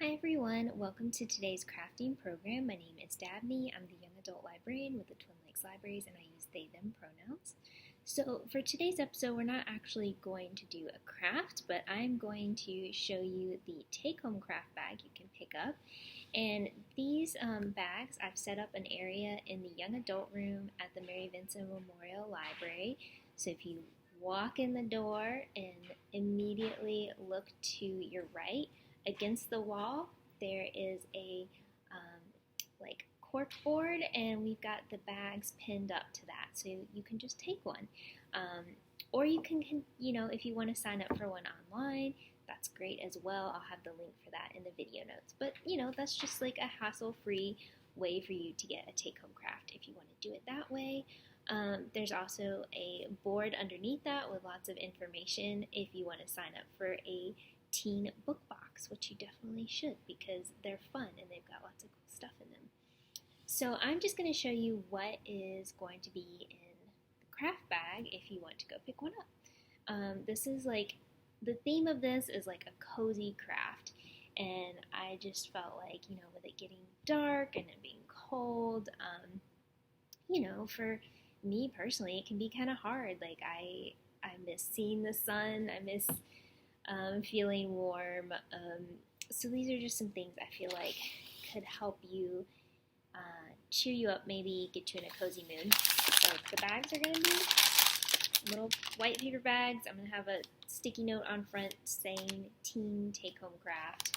Hi everyone, welcome to today's crafting program. My name is Dabney. I'm the young adult librarian with the Twin Lakes Libraries and I use they, them pronouns. So for today's episode, we're not actually going to do a craft, but I'm going to show you the take-home craft bag you can pick up. And these bags, I've set up an area in the young adult room at the Mary Vinson Memorial Library. So if you walk in the door and immediately look to your right, against the wall, there is a like cork board, and we've got the bags pinned up to that, so you can just take one. Or you can, if you want to sign up for one online, that's great as well. I'll have the link for that in the video notes. But, that's just like a hassle-free way for you to get a take-home craft if you want to do it that way. There's also a board underneath that with lots of information if you want to sign up for a teen book box, which you definitely should because they're fun and they've got lots of cool stuff in them. So I'm just going to show you what is going to be in the craft bag if you want to go pick one up. This is like, the theme of this is like a cozy craft, and I just felt like, with it getting dark and it being cold, for me personally, it can be kind of hard. Like I miss seeing the sun, I miss feeling warm. So these are just some things I feel like could help you cheer you up, maybe get you in a cozy mood. So the bags are going to be little white paper bags. I'm going to have a sticky note on front saying Teen Take Home Craft.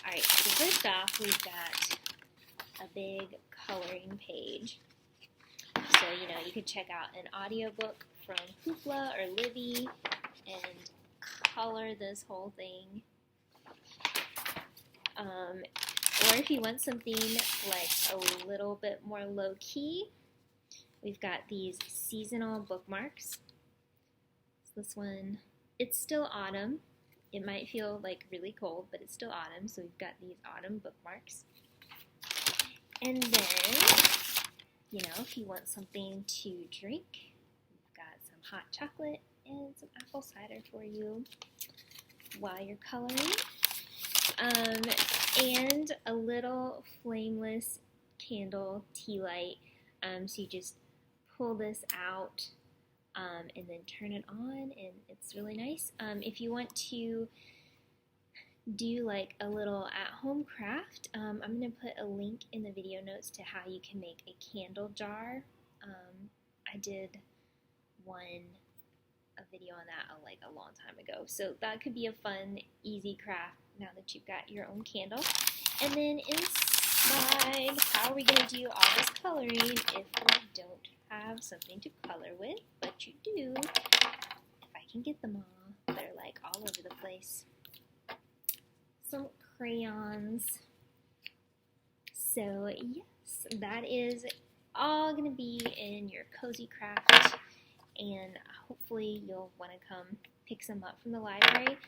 Alright, so first off, we've got a big coloring page. So, you could check out an audiobook from Hoopla or Libby and color this whole thing. Or if you want something like a little bit more low-key, we've got these seasonal bookmarks. So this one, it's still autumn. It might feel like really cold, but it's still autumn, so we've got these autumn bookmarks. And then, if you want something to drink, we've got some hot chocolate and some apple cider for you while you're coloring. And a little flameless candle tea light. So you just pull this out and then turn it on, and it's really nice. If you want to do like a little at-home craft, I'm going to put a link in the video notes to how you can make a candle jar. I did a video on that like a long time ago, so that could be a fun, easy craft now that you've got your own candle. And then inside, how are we going to do all this coloring if we don't have something to color with? But you do, if I can get them all. They're like all over the place. Some crayons. So yes, that is all going to be in your cozy craft, and hopefully you'll want to come pick some up from the library.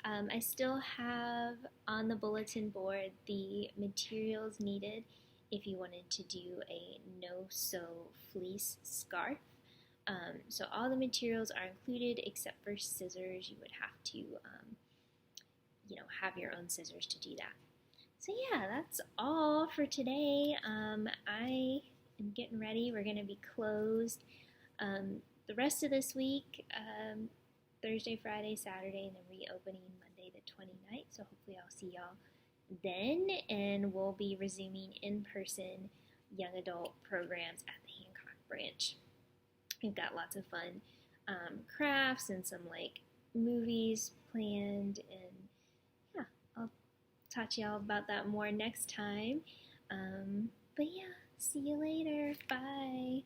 I still have on the bulletin board the materials needed if you wanted to do a no-sew fleece scarf. So all the materials are included except for scissors. You would have to have your own scissors to do that. So yeah, that's all for today. I am getting ready. We're going to be closed the rest of this week, Thursday, Friday, Saturday, and then reopening Monday the 29th. So hopefully I'll see y'all then, and we'll be resuming in-person young adult programs at the Hancock branch. We've got lots of fun crafts and some like movies planned, and yeah, I'll talk to y'all about that more next time. But yeah, see you later. Bye.